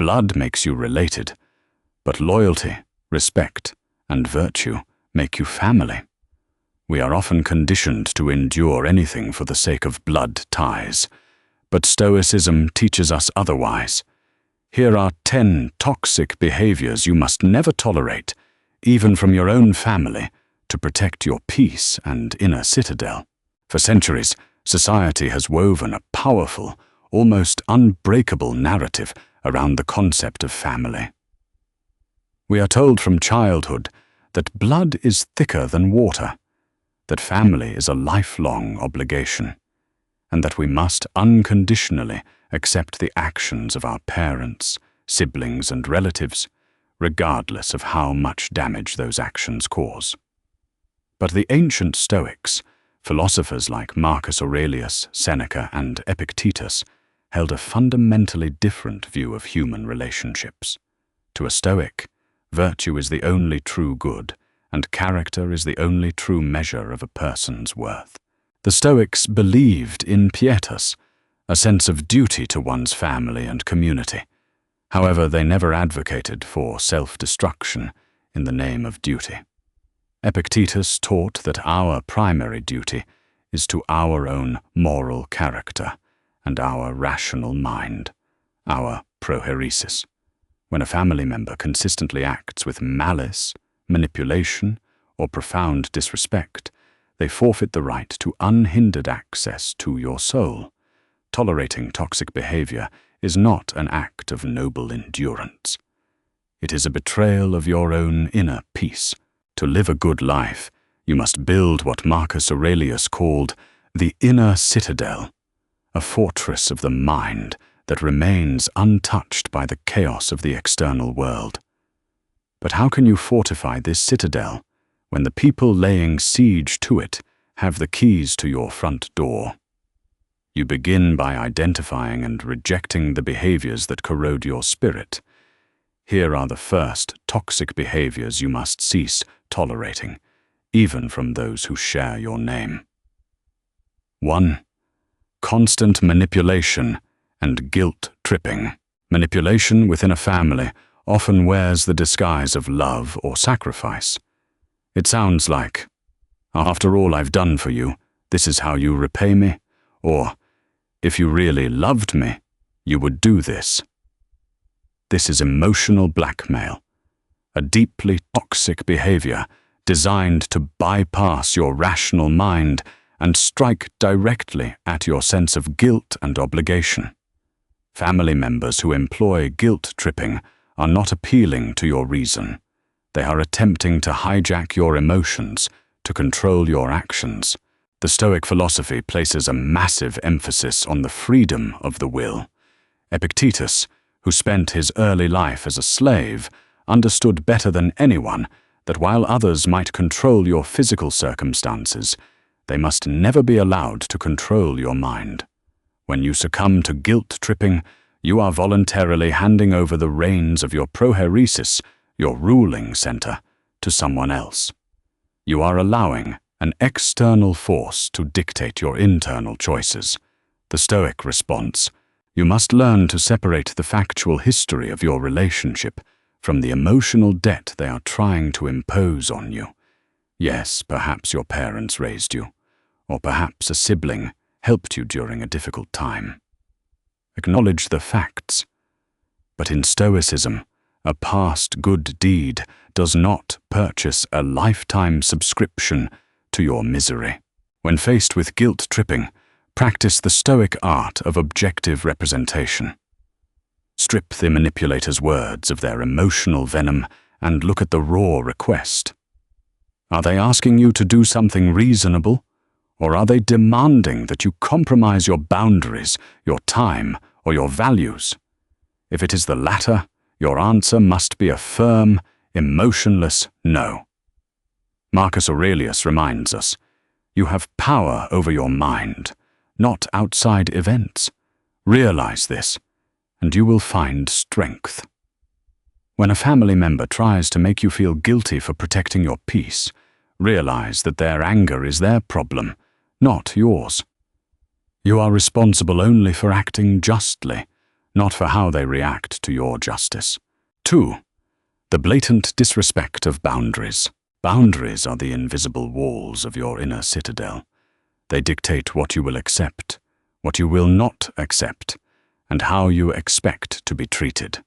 Blood makes you related, but loyalty, respect, and virtue make you family. We are often conditioned to endure anything for the sake of blood ties, but Stoicism teaches us otherwise. Here are 10 toxic behaviors you must never tolerate, even from your own family, to protect your peace and inner citadel. For centuries, society has woven a powerful, almost unbreakable narrative around the concept of family. We are told from childhood that blood is thicker than water, that family is a lifelong obligation, and that we must unconditionally accept the actions of our parents, siblings, and relatives, regardless of how much damage those actions cause. But the ancient Stoics, philosophers like Marcus Aurelius, Seneca, and Epictetus, held a fundamentally different view of human relationships. To a Stoic, virtue is the only true good, and character is the only true measure of a person's worth. The Stoics believed in pietas, a sense of duty to one's family and community. However, they never advocated for self-destruction in the name of duty. Epictetus taught that our primary duty is to our own moral character and our rational mind, our prohairesis. When a family member consistently acts with malice, manipulation, or profound disrespect, they forfeit the right to unhindered access to your soul. Tolerating toxic behavior is not an act of noble endurance. It is a betrayal of your own inner peace. To live a good life, you must build what Marcus Aurelius called the inner citadel, a fortress of the mind that remains untouched by the chaos of the external world. But how can you fortify this citadel when the people laying siege to it have the keys to your front door? You begin by identifying and rejecting the behaviors that corrode your spirit. Here are the first toxic behaviors you must cease tolerating, even from those who share your name. 1. Constant manipulation and guilt-tripping. Manipulation within a family often wears the disguise of love or sacrifice. It sounds like, "After all I've done for you, this is how you repay me," or, "If you really loved me, you would do this." This is emotional blackmail, a deeply toxic behavior designed to bypass your rational mind and strike directly at your sense of guilt and obligation. Family members who employ guilt-tripping are not appealing to your reason. They are attempting to hijack your emotions, to control your actions. The Stoic philosophy places a massive emphasis on the freedom of the will. Epictetus, who spent his early life as a slave, understood better than anyone that while others might control your physical circumstances, they must never be allowed to control your mind. When you succumb to guilt-tripping, you are voluntarily handing over the reins of your prohairesis, your ruling center, to someone else. You are allowing an external force to dictate your internal choices. The Stoic response: you must learn to separate the factual history of your relationship from the emotional debt they are trying to impose on you. Yes, perhaps your parents raised you, or perhaps a sibling helped you during a difficult time. Acknowledge the facts. But in Stoicism, a past good deed does not purchase a lifetime subscription to your misery. When faced with guilt-tripping, practice the Stoic art of objective representation. Strip the manipulator's words of their emotional venom and look at the raw request. Are they asking you to do something reasonable, or are they demanding that you compromise your boundaries, your time, or your values? If it is the latter, your answer must be a firm, emotionless no. Marcus Aurelius reminds us, you have power over your mind, not outside events. Realize this, and you will find strength. When a family member tries to make you feel guilty for protecting your peace, realize that their anger is their problem, not yours. You are responsible only for acting justly, not for how they react to your justice. 2. The blatant disrespect of boundaries. Boundaries are the invisible walls of your inner citadel. They dictate what you will accept, what you will not accept, and how you expect to be treated.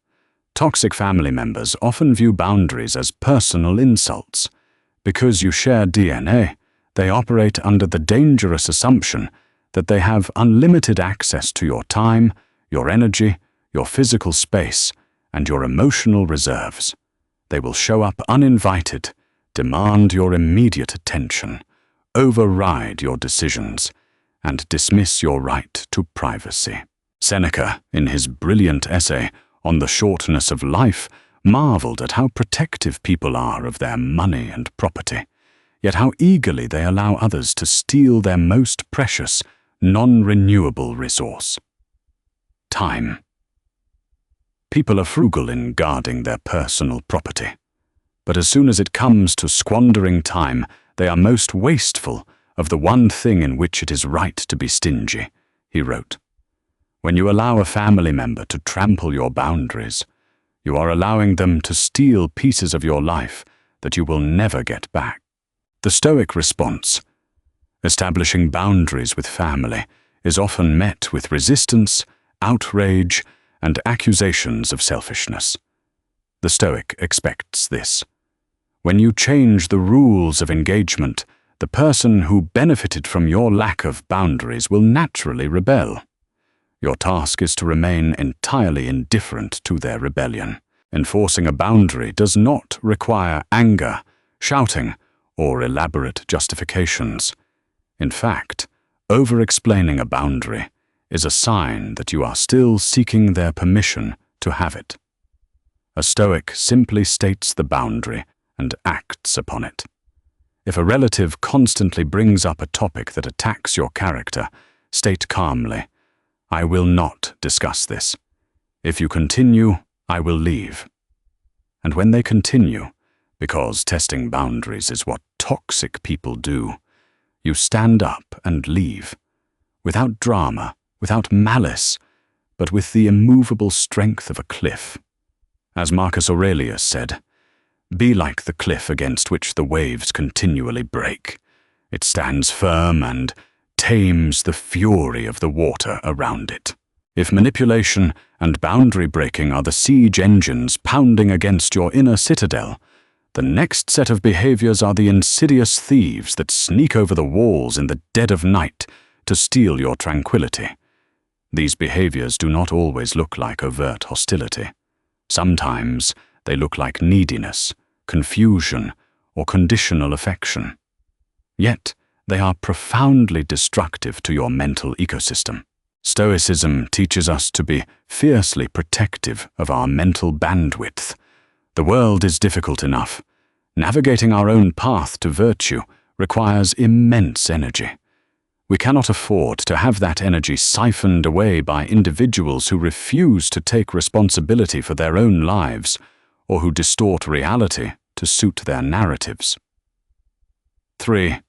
Toxic family members often view boundaries as personal insults. Because you share DNA, they operate under the dangerous assumption that they have unlimited access to your time, your energy, your physical space, and your emotional reserves. They will show up uninvited, demand your immediate attention, override your decisions, and dismiss your right to privacy. Seneca, in his brilliant essay on the shortness of life, marveled at how protective people are of their money and property, yet how eagerly they allow others to steal their most precious, non-renewable resource: time. People are frugal in guarding their personal property, but as soon as it comes to squandering time, they are most wasteful of the one thing in which it is right to be stingy, he wrote. When you allow a family member to trample your boundaries, you are allowing them to steal pieces of your life that you will never get back. The Stoic response: establishing boundaries with family is often met with resistance, outrage, and accusations of selfishness. The Stoic expects this. When you change the rules of engagement, the person who benefited from your lack of boundaries will naturally rebel. Your task is to remain entirely indifferent to their rebellion. Enforcing a boundary does not require anger, shouting, or elaborate justifications. In fact, over-explaining a boundary is a sign that you are still seeking their permission to have it. A Stoic simply states the boundary and acts upon it. If a relative constantly brings up a topic that attacks your character, state calmly, "I will not discuss this. If you continue, I will leave." And when they continue, because testing boundaries is what toxic people do, you stand up and leave, without drama, without malice, but with the immovable strength of a cliff. As Marcus Aurelius said, "Be like the cliff against which the waves continually break. It stands firm and tames the fury of the water around it." If manipulation and boundary breaking are the siege engines pounding against your inner citadel, the next set of behaviors are the insidious thieves that sneak over the walls in the dead of night to steal your tranquility. These behaviors do not always look like overt hostility. Sometimes they look like neediness, confusion, or conditional affection. Yet, they are profoundly destructive to your mental ecosystem. Stoicism teaches us to be fiercely protective of our mental bandwidth. The world is difficult enough. Navigating our own path to virtue requires immense energy. We cannot afford to have that energy siphoned away by individuals who refuse to take responsibility for their own lives or who distort reality to suit their narratives. 3.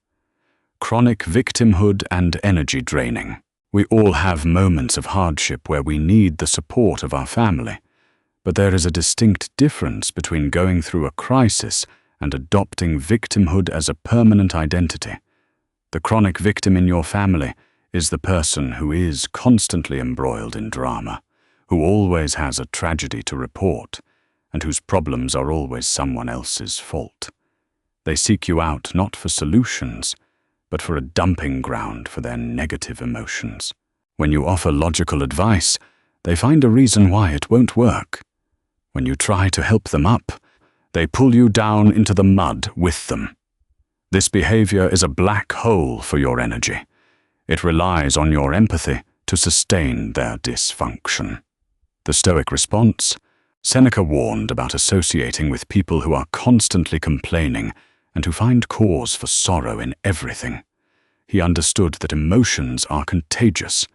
Chronic victimhood and energy draining. We all have moments of hardship where we need the support of our family, but there is a distinct difference between going through a crisis and adopting victimhood as a permanent identity. The chronic victim in your family is the person who is constantly embroiled in drama, who always has a tragedy to report, and whose problems are always someone else's fault. They seek you out not for solutions, but for a dumping ground for their negative emotions. When you offer logical advice, they find a reason why it won't work. When you try to help them up, they pull you down into the mud with them. This behavior is a black hole for your energy. It relies on your empathy to sustain their dysfunction. The Stoic response: Seneca warned about associating with people who are constantly complaining and who find cause for sorrow in everything. He understood that emotions are contagious,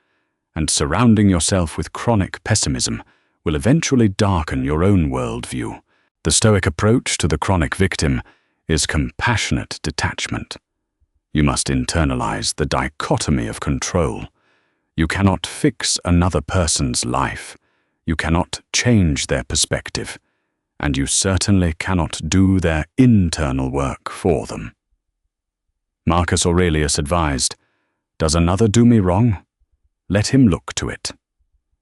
and surrounding yourself with chronic pessimism will eventually darken your own worldview. The Stoic approach to the chronic victim is compassionate detachment. You must internalize the dichotomy of control. You cannot fix another person's life. You cannot change their perspective, and you certainly cannot do their internal work for them. Marcus Aurelius advised, "Does another do me wrong? Let him look to it.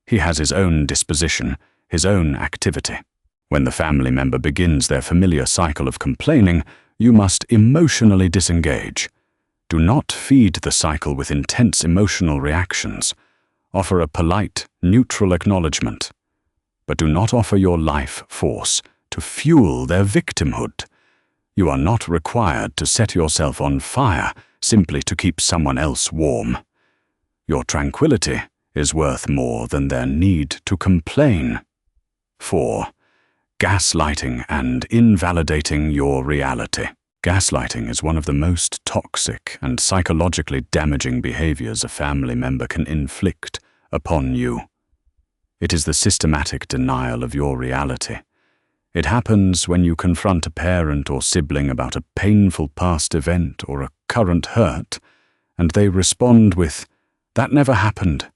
He has his own disposition, his own activity." When the family member begins their familiar cycle of complaining, you must emotionally disengage. Do not feed the cycle with intense emotional reactions. Offer a polite, neutral acknowledgement. But do not offer your life force to fuel their victimhood. You are not required to set yourself on fire simply to keep someone else warm. Your tranquility is worth more than their need to complain. 4. Gaslighting and invalidating your reality. Gaslighting is one of the most toxic and psychologically damaging behaviors a family member can inflict upon you. It is the systematic denial of your reality. It happens when you confront a parent or sibling about a painful past event or a current hurt, and they respond with, "That never happened.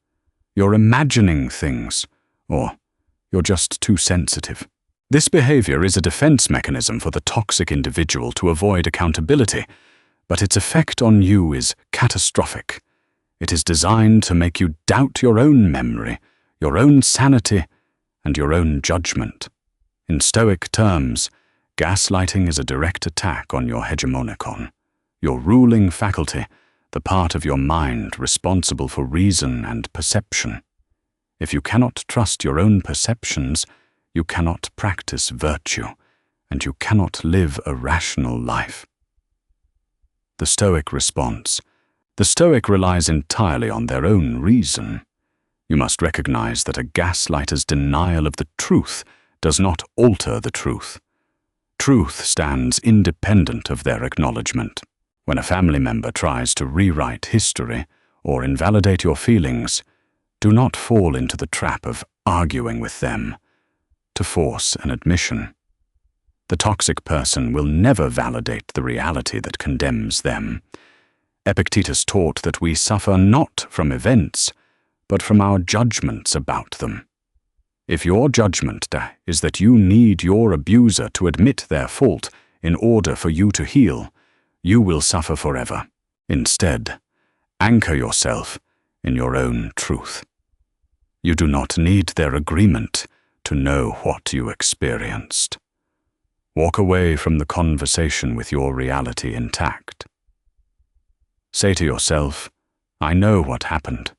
You're imagining things," or "You're just too sensitive." This behavior is a defense mechanism for the toxic individual to avoid accountability, but its effect on you is catastrophic. It is designed to make you doubt your own memory, your own sanity, and your own judgment. In Stoic terms, gaslighting is a direct attack on your hegemonikon, your ruling faculty, the part of your mind responsible for reason and perception. If you cannot trust your own perceptions, you cannot practice virtue, and you cannot live a rational life. The Stoic response. The Stoic relies entirely on their own reason. You must recognize that a gaslighter's denial of the truth does not alter the truth. Truth stands independent of their acknowledgement. When a family member tries to rewrite history or invalidate your feelings, do not fall into the trap of arguing with them to force an admission. The toxic person will never validate the reality that condemns them. Epictetus taught that we suffer not from events, but from our judgments about them. If your judgment is that you need your abuser to admit their fault in order for you to heal, you will suffer forever. Instead, anchor yourself in your own truth. You do not need their agreement to know what you experienced. Walk away from the conversation with your reality intact. Say to yourself, "I know what happened.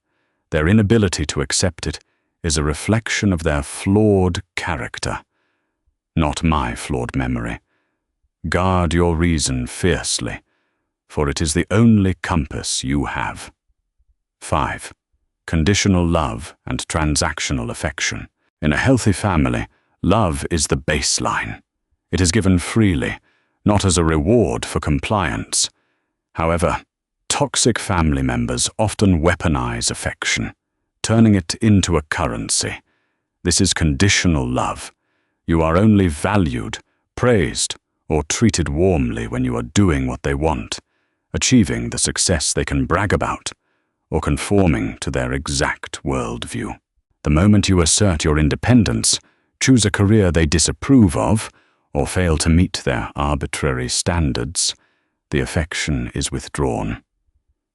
Their inability to accept it is a reflection of their flawed character, not my flawed memory. Guard your reason fiercely, for it is the only compass you have." 5. Conditional love and transactional affection. In a healthy family, love is the baseline. It is given freely, not as a reward for compliance. However, toxic family members often weaponize affection, turning it into a currency. This is conditional love. You are only valued, praised, or treated warmly when you are doing what they want, achieving the success they can brag about, or conforming to their exact worldview. The moment you assert your independence, choose a career they disapprove of, or fail to meet their arbitrary standards, the affection is withdrawn.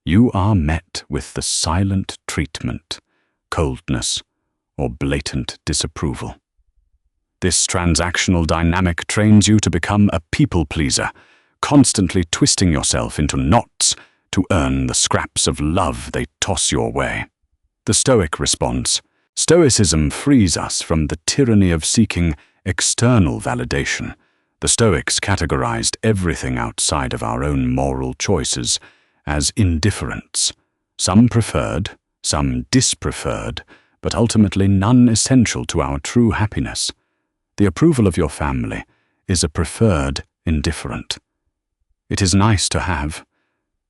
You are met with the silent treatment, coldness, or blatant disapproval. This transactional dynamic trains you to become a people-pleaser, constantly twisting yourself into knots to earn the scraps of love they toss your way. The Stoic response. Stoicism frees us from the tyranny of seeking external validation. The Stoics categorized everything outside of our own moral choices as indifference. Some preferred, some dispreferred, but ultimately none essential to our true happiness. The approval of your family is a preferred indifferent. It is nice to have,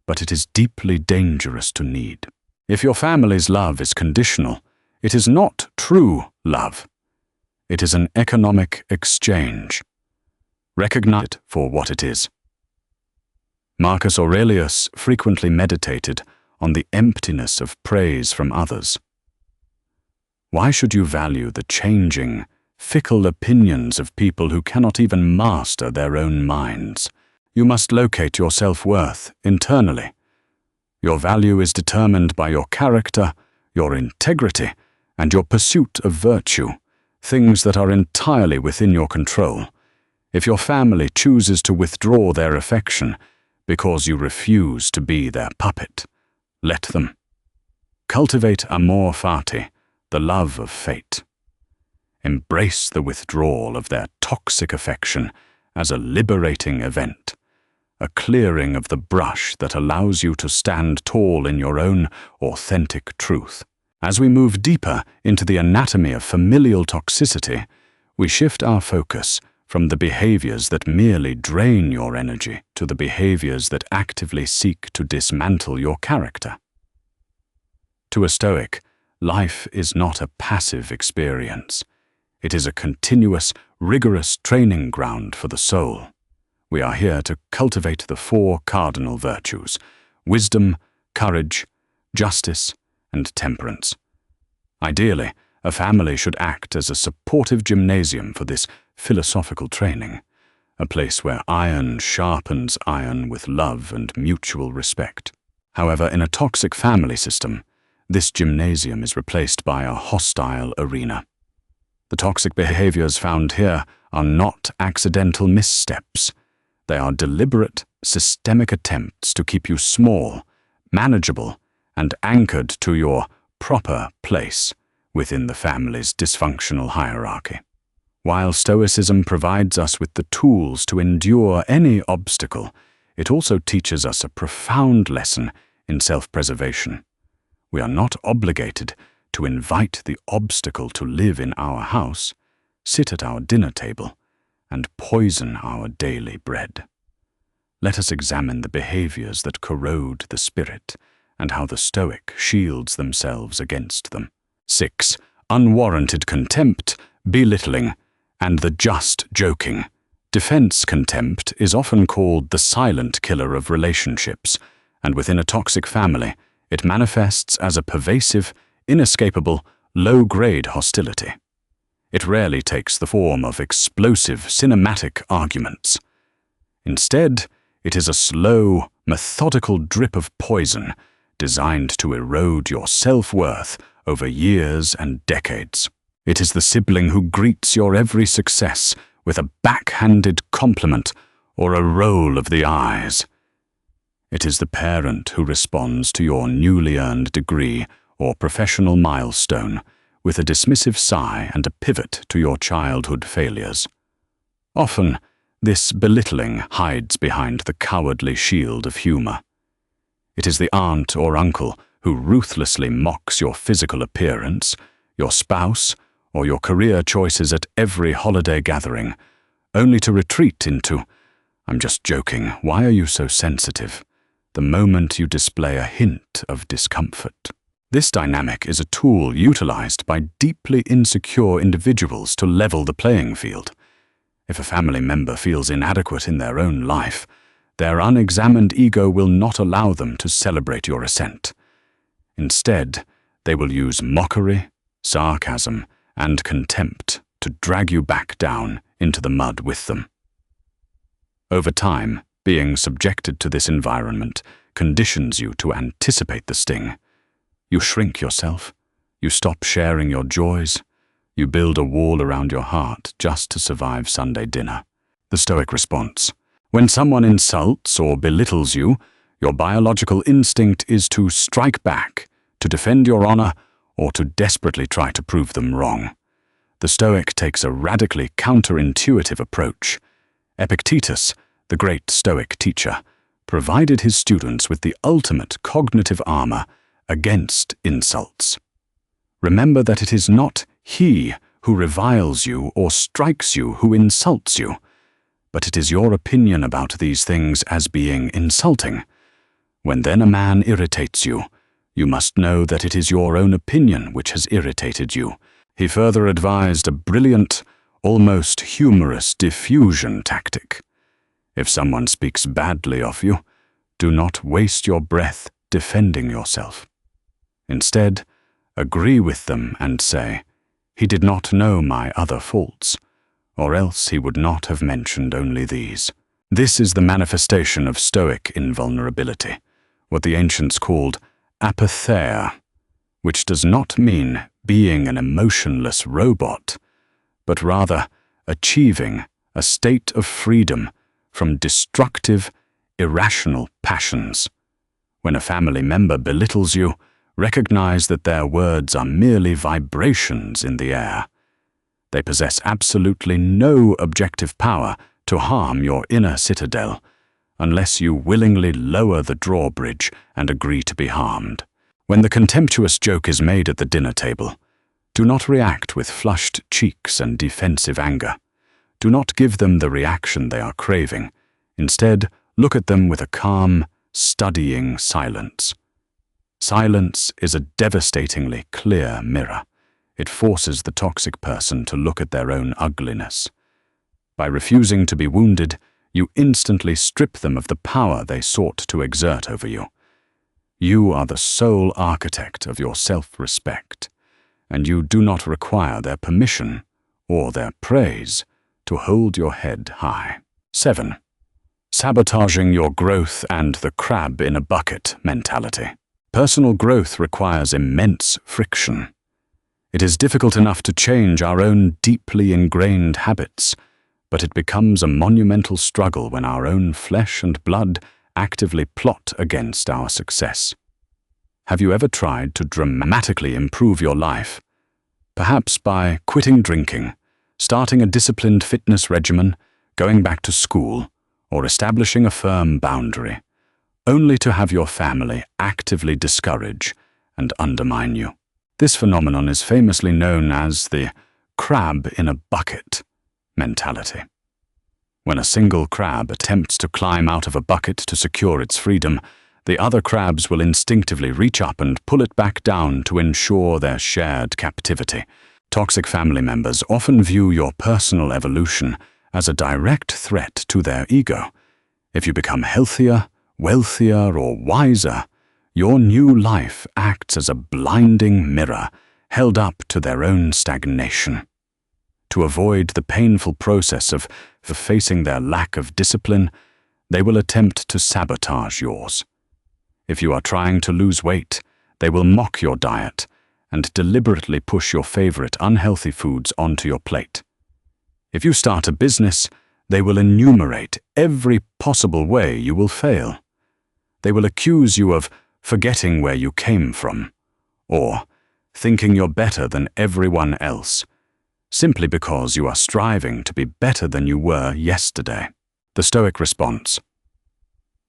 but it is deeply dangerous to need. If your family's love is conditional, it is not true love. It is an economic exchange. Recognize it for what it is. Marcus Aurelius frequently meditated on the emptiness of praise from others. Why should you value the changing, fickle opinions of people who cannot even master their own minds? You must locate your self-worth internally. Your value is determined by your character, your integrity, and your pursuit of virtue, things that are entirely within your control. If your family chooses to withdraw their affection because you refuse to be their puppet, let them. Cultivate amor fati, the love of fate. Embrace the withdrawal of their toxic affection as a liberating event, a clearing of the brush that allows you to stand tall in your own authentic truth. As we move deeper into the anatomy of familial toxicity, we shift our focus from the behaviors that merely drain your energy to the behaviors that actively seek to dismantle your character. To a Stoic, life is not a passive experience. It is a continuous, rigorous training ground for the soul. We are here to cultivate the 4 cardinal virtues: wisdom, courage, justice, and temperance. Ideally, a family should act as a supportive gymnasium for this philosophical training, a place where iron sharpens iron with love and mutual respect. However, in a toxic family system, this gymnasium is replaced by a hostile arena. The toxic behaviors found here are not accidental missteps. They are deliberate, systemic attempts to keep you small, manageable, and anchored to your proper place within the family's dysfunctional hierarchy. While Stoicism provides us with the tools to endure any obstacle, it also teaches us a profound lesson in self-preservation. We are not obligated to invite the obstacle to live in our house, sit at our dinner table, and poison our daily bread. Let us examine the behaviors that corrode the spirit and how the Stoic shields themselves against them. 6. Unwarranted contempt, belittling, and the just joking. Defense contempt is often called the silent killer of relationships, and within a toxic family, it manifests as a pervasive, inescapable, low-grade hostility. It rarely takes the form of explosive, cinematic arguments. Instead, it is a slow, methodical drip of poison designed to erode your self-worth over years and decades. It is the sibling who greets your every success with a backhanded compliment or a roll of the eyes. It is the parent who responds to your newly earned degree or professional milestone with a dismissive sigh and a pivot to your childhood failures. Often, this belittling hides behind the cowardly shield of humor. It is the aunt or uncle who ruthlessly mocks your physical appearance, your spouse, or your career choices at every holiday gathering, only to retreat into, "I'm just joking, why are you so sensitive?" the moment you display a hint of discomfort. This dynamic is a tool utilized by deeply insecure individuals to level the playing field. If a family member feels inadequate in their own life, their unexamined ego will not allow them to celebrate your ascent. Instead, they will use mockery, sarcasm, and contempt to drag you back down into the mud with them. Over time, being subjected to this environment conditions you to anticipate the sting. You shrink yourself. You stop sharing your joys. You build a wall around your heart just to survive Sunday dinner. The Stoic response: when someone insults or belittles you, your biological instinct is to strike back, to defend your honor, or to desperately try to prove them wrong. The Stoic takes a radically counterintuitive approach. Epictetus, the great Stoic teacher, provided his students with the ultimate cognitive armor against insults. Remember that it is not he who reviles you or strikes you who insults you, but it is your opinion about these things as being insulting. When then a man irritates you, you must know that it is your own opinion which has irritated you. He further advised a brilliant, almost humorous diffusion tactic. If someone speaks badly of you, do not waste your breath defending yourself. Instead, Agree with them and say, "He did not know my other faults, or else he would not have mentioned only these." This is the manifestation of Stoic invulnerability, what the ancients called apatheia, which does not mean being an emotionless robot, but rather achieving a state of freedom from destructive, irrational passions. When a family member belittles you, recognize that their words are merely vibrations in the air. They possess absolutely no objective power to harm your inner citadel, unless you willingly lower the drawbridge and agree to be harmed. When the contemptuous joke is made at the dinner table, do not react with flushed cheeks and defensive anger. Do not give them the reaction they are craving. Instead, look at them with a calm, studying silence. Silence is a devastatingly clear mirror. It forces the toxic person to look at their own ugliness. By refusing to be wounded, you instantly strip them of the power they sought to exert over you. You are the sole architect of your self-respect, and you do not require their permission or their praise to hold your head high. 7. Sabotaging your growth and the crab in a bucket mentality. Personal growth requires immense friction. It is difficult enough to change our own deeply ingrained habits, but it becomes a monumental struggle when our own flesh and blood actively plot against our success. Have you ever tried to dramatically improve your life? Perhaps by quitting drinking, starting a disciplined fitness regimen, going back to school, or establishing a firm boundary, only to have your family actively discourage and undermine you. This phenomenon is famously known as the crab in a bucket mentality. When a single crab attempts to climb out of a bucket to secure its freedom, the other crabs will instinctively reach up and pull it back down to ensure their shared captivity. Toxic family members often view your personal evolution as a direct threat to their ego. If you become healthier, wealthier, or wiser, your new life acts as a blinding mirror held up to their own stagnation. To avoid the painful process of facing their lack of discipline, they will attempt to sabotage yours. If you are trying to lose weight, they will mock your diet and deliberately push your favorite unhealthy foods onto your plate. If you start a business, they will enumerate every possible way you will fail. They will accuse you of forgetting where you came from, or thinking you're better than everyone else, simply because you are striving to be better than you were yesterday. The Stoic response.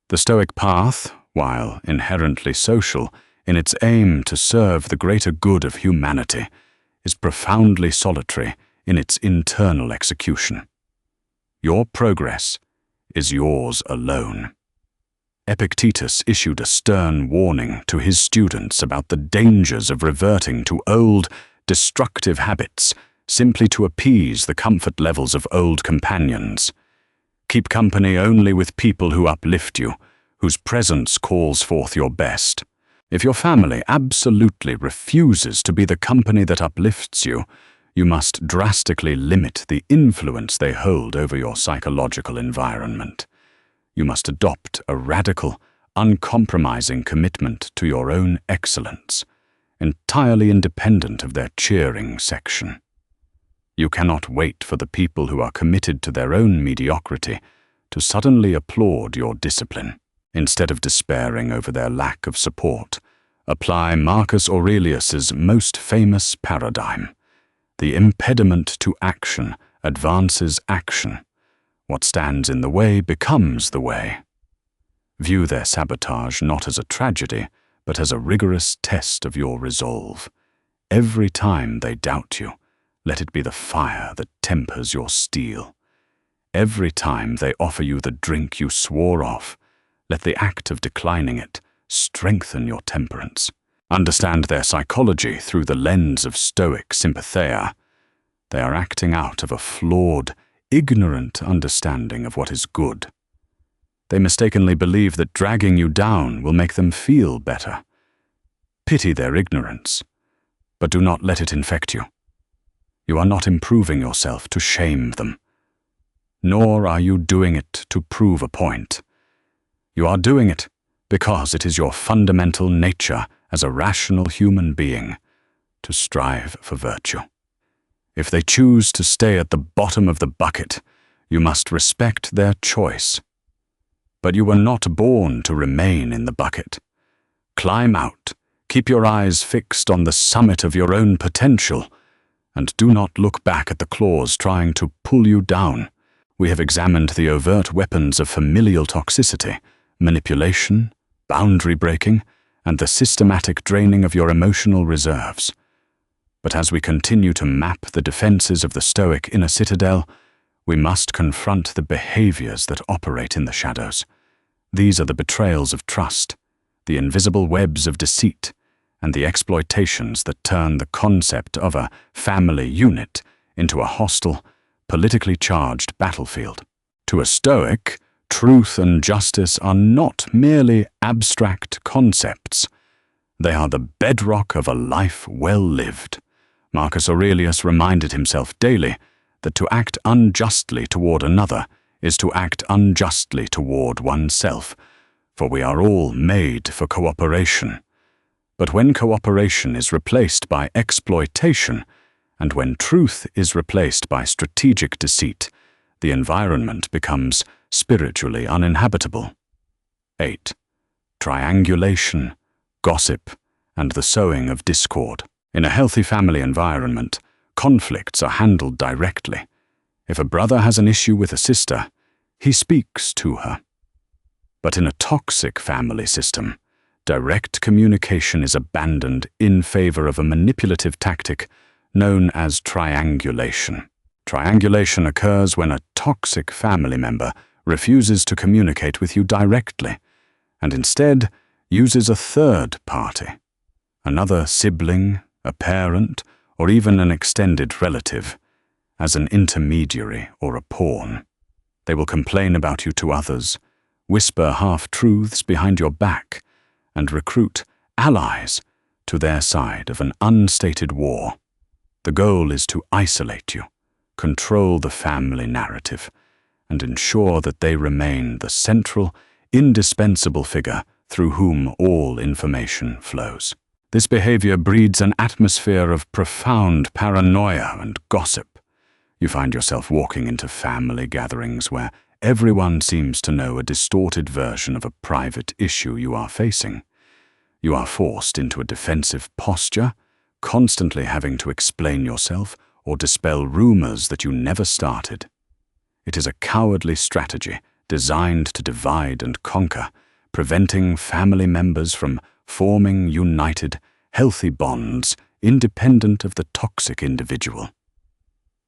The Stoic path, while inherently social in its aim to serve the greater good of humanity, is profoundly solitary in its internal execution. Your progress is yours alone. Epictetus issued a stern warning to his students about the dangers of reverting to old, destructive habits simply to appease the comfort levels of old companions. Keep company only with people who uplift you, whose presence calls forth your best. If your family absolutely refuses to be the company that uplifts you, you must drastically limit the influence they hold over your psychological environment. You must adopt a radical, uncompromising commitment to your own excellence, entirely independent of their cheering section. You cannot wait for the people who are committed to their own mediocrity to suddenly applaud your discipline. Instead of despairing over their lack of support, apply Marcus Aurelius's most famous paradigm. The impediment to action advances action. What stands in the way becomes the way. View their sabotage not as a tragedy, but as a rigorous test of your resolve. Every time they doubt you, let it be the fire that tempers your steel. Every time they offer you the drink you swore off, let the act of declining it strengthen your temperance. Understand their psychology through the lens of Stoic sympatheia. They are acting out of a flawed, ignorant understanding of what is good. They mistakenly believe that dragging you down will make them feel better. Pity their ignorance. but do not let it infect you. You are not improving yourself to shame them, nor are you doing it to prove a point. You are doing it because it is your fundamental nature as a rational human being to strive for virtue. If they choose to stay at the bottom of the bucket, you must respect their choice. But you were not born to remain in the bucket. Climb out, keep your eyes fixed on the summit of your own potential, and do not look back at the claws trying to pull you down. We have examined the overt weapons of familial toxicity, manipulation, boundary breaking, and the systematic draining of your emotional reserves. But as we continue to map the defenses of the Stoic inner citadel, we must confront the behaviors that operate in the shadows. These are the betrayals of trust, the invisible webs of deceit, and the exploitations that turn the concept of a family unit into a hostile, politically charged battlefield. To a Stoic, truth and justice are not merely abstract concepts. They are the bedrock of a life well lived. Marcus Aurelius reminded himself daily that to act unjustly toward another is to act unjustly toward oneself, for we are all made for cooperation. But when cooperation is replaced by exploitation, and when truth is replaced by strategic deceit, the environment becomes spiritually uninhabitable. 8. Triangulation, gossip, and the sowing of discord. In a healthy family environment, conflicts are handled directly. If a brother has an issue with a sister, he speaks to her. But in a toxic family system, direct communication is abandoned in favor of a manipulative tactic known as triangulation. Triangulation occurs when a toxic family member refuses to communicate with you directly, and instead uses a third party, another sibling, a parent, or even an extended relative, as an intermediary or a pawn. They will complain about you to others, whisper half-truths behind your back, and recruit allies to their side of an unstated war. The goal is to isolate you, control the family narrative, and ensure that they remain the central, indispensable figure through whom all information flows. This behavior breeds an atmosphere of profound paranoia and gossip. You find yourself walking into family gatherings where everyone seems to know a distorted version of a private issue you are facing. You are forced into a defensive posture, constantly having to explain yourself or dispel rumors that you never started. It is a cowardly strategy designed to divide and conquer, preventing family members from forming united, healthy bonds independent of the toxic individual.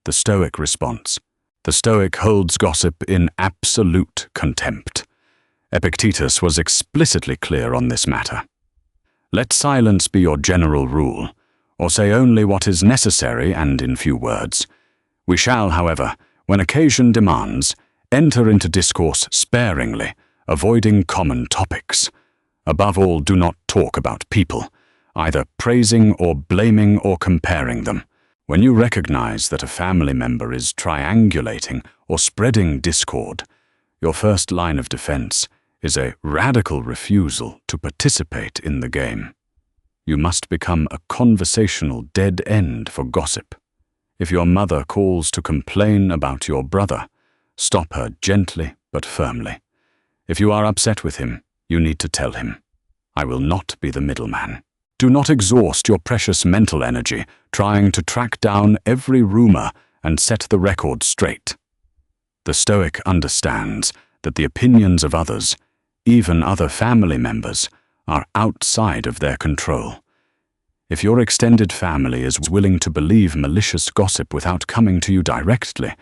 The Stoic response. The Stoic holds gossip in absolute contempt. Epictetus was explicitly clear on this matter. Let silence be your general rule, or say only what is necessary and in few words. We shall, however, when occasion demands, enter into discourse sparingly, avoiding common topics. Above all, do not talk about people, either praising or blaming or comparing them. When you recognize that a family member is triangulating or spreading discord, your first line of defense is a radical refusal to participate in the game. You must become a conversational dead end for gossip. If your mother calls to complain about your brother, stop her gently but firmly. If you are upset with him, you need to tell him, I will not be the middleman. Do not exhaust your precious mental energy trying to track down every rumor and set the record straight. The Stoic understands that the opinions of others, even other family members, are outside of their control. If your extended family is willing to believe malicious gossip without coming to you directly,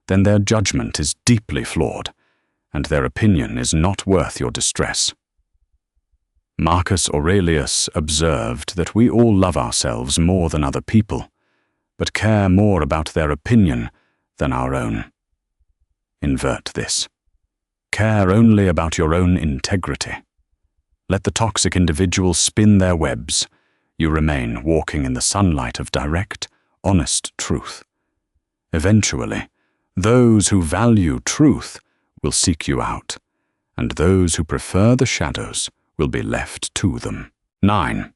then their judgment is deeply flawed, and their opinion is not worth your distress. Marcus Aurelius observed that we all love ourselves more than other people, but care more about their opinion than our own. Invert this. Care only about your own integrity. Let the toxic individuals spin their webs. You remain walking in the sunlight of direct, honest truth. Eventually, those who value truth will seek you out, and those who prefer the shadows will be left to them. 9.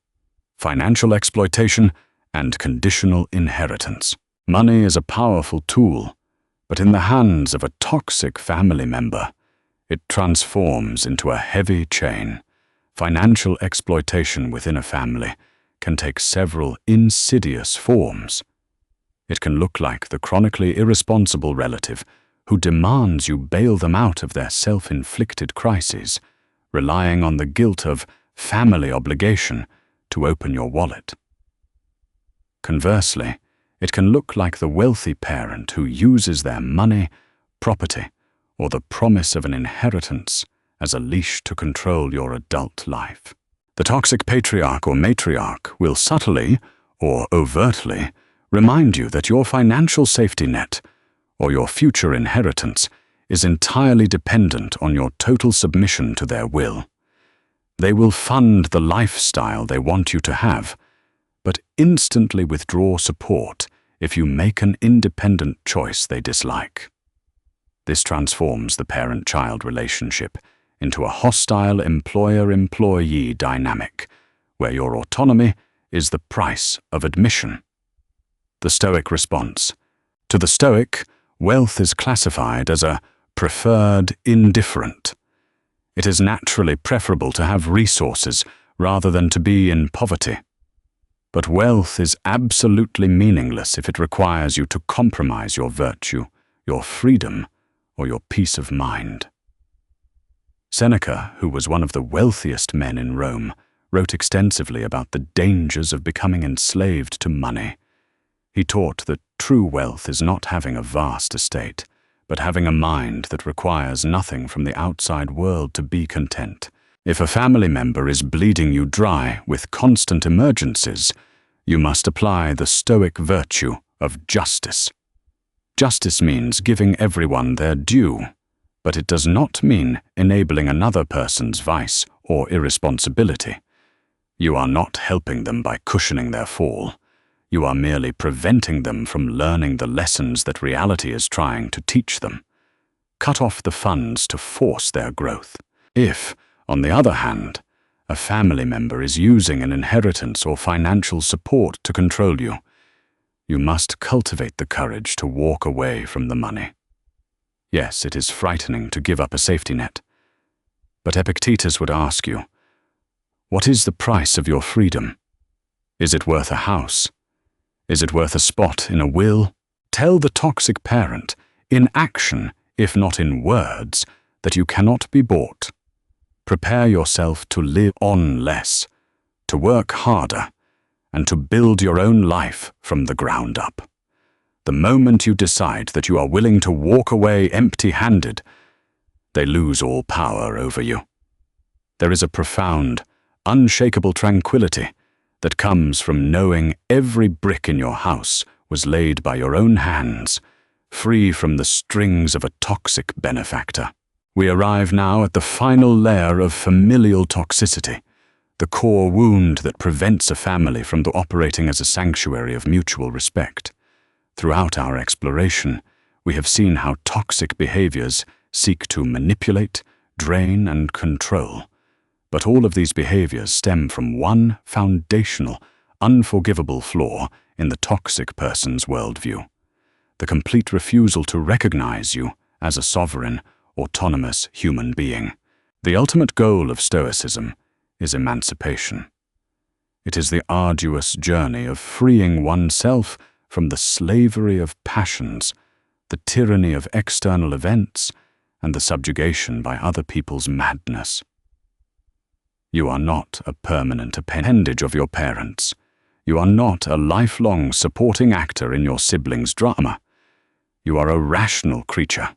Financial exploitation and conditional inheritance. Money is a powerful tool, but in the hands of a toxic family member, it transforms into a heavy chain. Financial exploitation within a family can take several insidious forms. It can look like the chronically irresponsible relative who demands you bail them out of their self-inflicted crises, relying on the guilt of family obligation to open your wallet. Conversely, it can look like the wealthy parent who uses their money, property, or the promise of an inheritance as a leash to control your adult life. The toxic patriarch or matriarch will subtly or overtly remind you that your financial safety net or your future inheritance is entirely dependent on your total submission to their will. They will fund the lifestyle they want you to have, but instantly withdraw support if you make an independent choice they dislike. This transforms the parent-child relationship into a hostile employer-employee dynamic, where your autonomy is the price of admission. The Stoic response. To the Stoic, wealth is classified as a preferred indifferent. It is naturally preferable to have resources rather than to be in poverty. But wealth is absolutely meaningless if it requires you to compromise your virtue, your freedom, or your peace of mind. Seneca, who was one of the wealthiest men in Rome, wrote extensively about the dangers of becoming enslaved to money. He taught that true wealth is not having a vast estate, but having a mind that requires nothing from the outside world to be content. If a family member is bleeding you dry with constant emergencies, you must apply the Stoic virtue of justice. Justice means giving everyone their due, but it does not mean enabling another person's vice or irresponsibility. You are not helping them by cushioning their fall. You are merely preventing them from learning the lessons that reality is trying to teach them. Cut off the funds to force their growth. If, on the other hand, a family member is using an inheritance or financial support to control you, you must cultivate the courage to walk away from the money. Yes, it is frightening to give up a safety net. But Epictetus would ask you, what is the price of your freedom? Is it worth a house? Is it worth a spot in a will? Tell the toxic parent, in action, if not in words, that you cannot be bought. Prepare yourself to live on less, to work harder, and to build your own life from the ground up. The moment you decide that you are willing to walk away empty-handed, they lose all power over you. There is a profound, unshakable tranquility that comes from knowing every brick in your house was laid by your own hands, free from the strings of a toxic benefactor. We arrive now at the final layer of familial toxicity, the core wound that prevents a family from operating as a sanctuary of mutual respect. Throughout our exploration, we have seen how toxic behaviors seek to manipulate, drain, and control. But all of these behaviors stem from one foundational, unforgivable flaw in the toxic person's worldview: the complete refusal to recognize you as a sovereign, autonomous human being. The ultimate goal of Stoicism is emancipation. It is the arduous journey of freeing oneself from the slavery of passions, the tyranny of external events, and the subjugation by other people's madness. You are not a permanent appendage of your parents. You are not a lifelong supporting actor in your siblings' drama. You are a rational creature,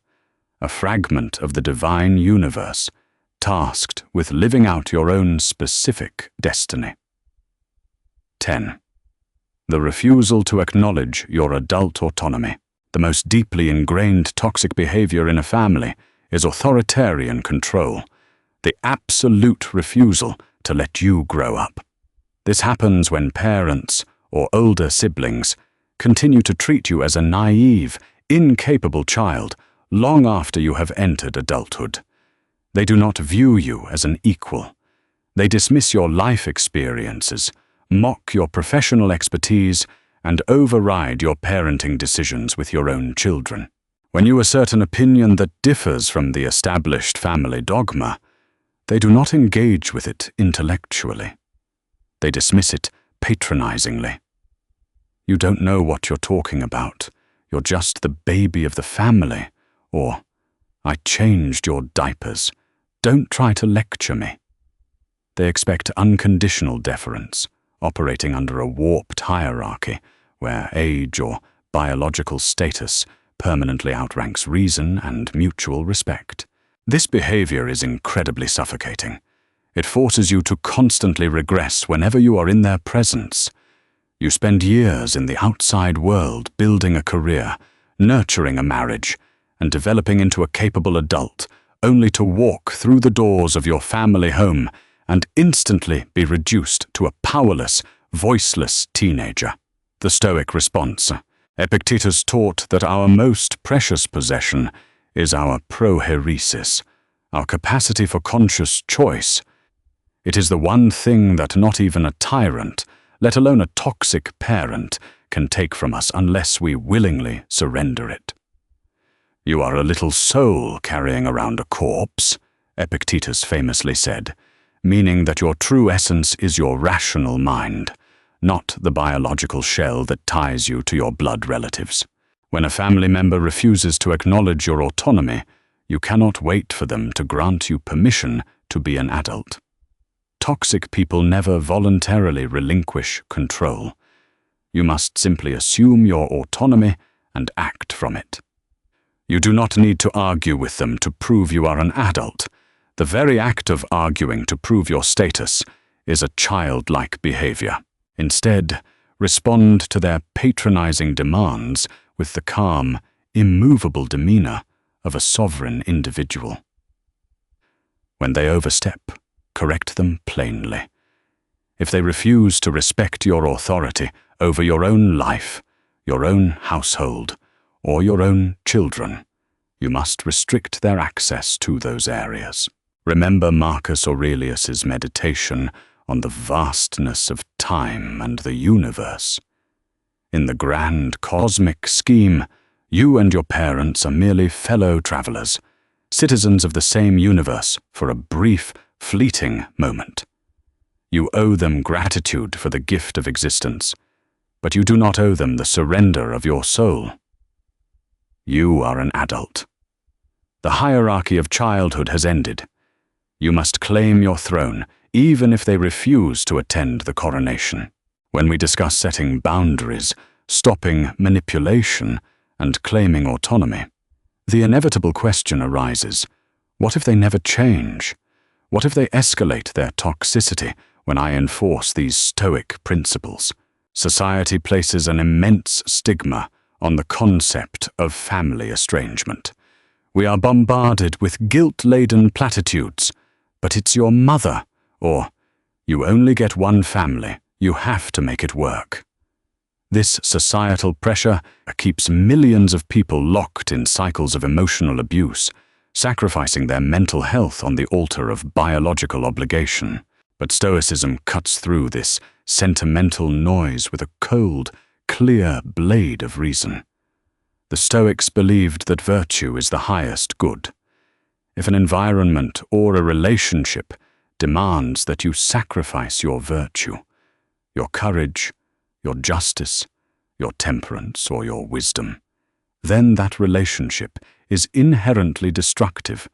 a fragment of the divine universe, tasked with living out your own specific destiny. 10. The refusal to acknowledge your adult autonomy. The most deeply ingrained toxic behavior in a family is authoritarian control, the absolute refusal to let you grow up. This happens when parents or older siblings continue to treat you as a naive, incapable child long after you have entered adulthood. They do not view you as an equal. They dismiss your life experiences, mock your professional expertise, and override your parenting decisions with your own children. When you assert an opinion that differs from the established family dogma, they do not engage with it intellectually. They dismiss it patronizingly. You don't know what you're talking about. You're just the baby of the family. Or, I changed your diapers. Don't try to lecture me. They expect unconditional deference, operating under a warped hierarchy where age or biological status permanently outranks reason and mutual respect. This behavior is incredibly suffocating. It forces you to constantly regress whenever you are in their presence. You spend years in the outside world building a career, nurturing a marriage, and developing into a capable adult, only to walk through the doors of your family home and instantly be reduced to a powerless, voiceless teenager. The Stoic response. Epictetus taught that our most precious possession is our prohairesis, our capacity for conscious choice. It is the one thing that not even a tyrant, let alone a toxic parent, can take from us unless we willingly surrender it. You are a little soul carrying around a corpse, Epictetus famously said, meaning that your true essence is your rational mind, not the biological shell that ties you to your blood relatives. When a family member refuses to acknowledge your autonomy, you cannot wait for them to grant you permission to be an adult. Toxic people never voluntarily relinquish control. You must simply assume your autonomy and act from it. You do not need to argue with them to prove you are an adult. The very act of arguing to prove your status is a childlike behavior. Instead, respond to their patronizing demands with the calm, immovable demeanor of a sovereign individual. When they overstep, correct them plainly. If they refuse to respect your authority over your own life, your own household, or your own children, you must restrict their access to those areas. Remember Marcus Aurelius's meditation on the vastness of time and the universe. In the grand cosmic scheme, you and your parents are merely fellow travelers, citizens of the same universe for a brief, fleeting moment. You owe them gratitude for the gift of existence, but you do not owe them the surrender of your soul. You are an adult. The hierarchy of childhood has ended. You must claim your throne, even if they refuse to attend the coronation. When we discuss setting boundaries, stopping manipulation, and claiming autonomy, the inevitable question arises, what if they never change? What if they escalate their toxicity when I enforce these Stoic principles? Society places an immense stigma on the concept of family estrangement. We are bombarded with guilt-laden platitudes, but it's your mother, or you only get one family, you have to make it work. This societal pressure keeps millions of people locked in cycles of emotional abuse, sacrificing their mental health on the altar of biological obligation. But Stoicism cuts through this sentimental noise with a cold, clear blade of reason. The Stoics believed that virtue is the highest good. If an environment or a relationship demands that you sacrifice your virtue, your courage, your justice, your temperance, or your wisdom, then that relationship is inherently destructive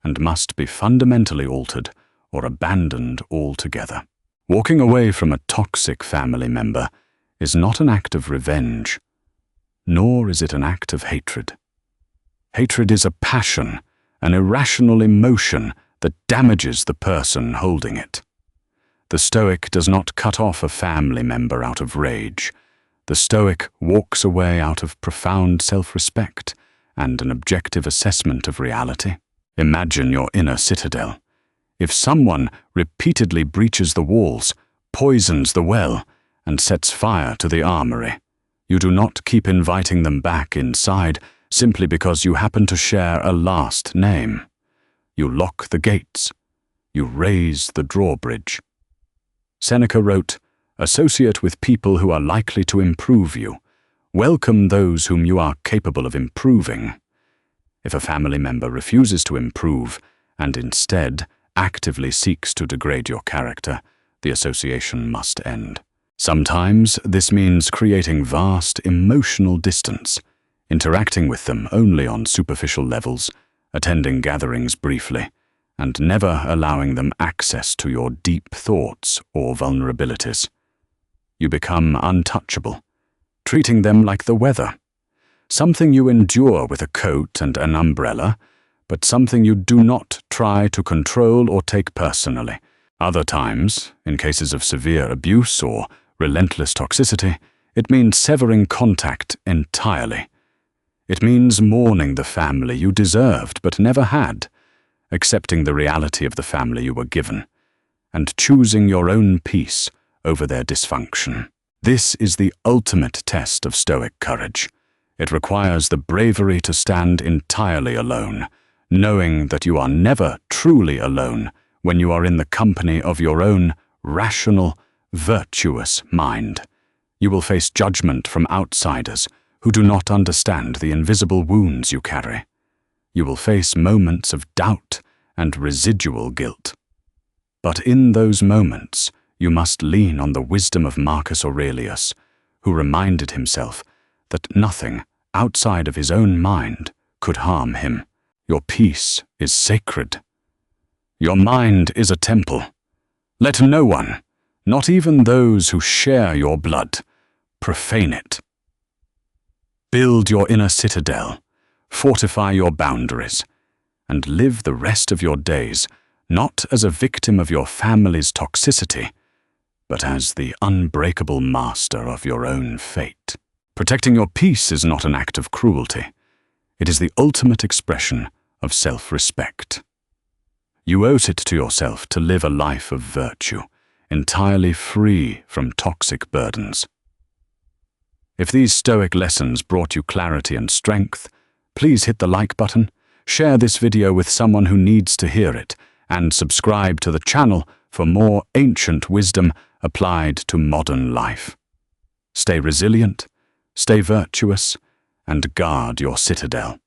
and must be fundamentally altered or abandoned altogether. Walking away from a toxic family member is not an act of revenge, nor is it an act of hatred. Hatred is a passion, an irrational emotion that damages the person holding it. The Stoic does not cut off a family member out of rage. The Stoic walks away out of profound self-respect and an objective assessment of reality. Imagine your inner citadel. If someone repeatedly breaches the walls, poisons the well and sets fire to the armory. You do not keep inviting them back inside simply because you happen to share a last name. You lock the gates. You raise the drawbridge. Seneca wrote, "Associate with people who are likely to improve you. Welcome those whom you are capable of improving." If a family member refuses to improve and instead actively seeks to degrade your character, the association must end. Sometimes this means creating vast emotional distance, interacting with them only on superficial levels, attending gatherings briefly, and never allowing them access to your deep thoughts or vulnerabilities. You become untouchable, treating them like the weather, something you endure with a coat and an umbrella, but something you do not try to control or take personally. Other times, in cases of severe abuse or relentless toxicity, it means severing contact entirely. It means mourning the family you deserved but never had, accepting the reality of the family you were given, and choosing your own peace over their dysfunction. This is the ultimate test of Stoic courage. It requires the bravery to stand entirely alone, knowing that you are never truly alone when you are in the company of your own rational, virtuous mind. You will face judgment from outsiders who do not understand the invisible wounds you carry. You will face moments of doubt and residual guilt. But in those moments, you must lean on the wisdom of Marcus Aurelius, who reminded himself that nothing outside of his own mind could harm him. Your peace is sacred. Your mind is a temple. Let no one, not even those who share your blood, profane it. Build your inner citadel, fortify your boundaries, and live the rest of your days not as a victim of your family's toxicity, but as the unbreakable master of your own fate. Protecting your peace is not an act of cruelty. It is the ultimate expression of self-respect. You owe it to yourself to live a life of virtue, entirely free from toxic burdens. If these Stoic lessons brought you clarity and strength, please hit the like button, share this video with someone who needs to hear it, and subscribe to the channel for more ancient wisdom applied to modern life. Stay resilient, stay virtuous, and guard your citadel.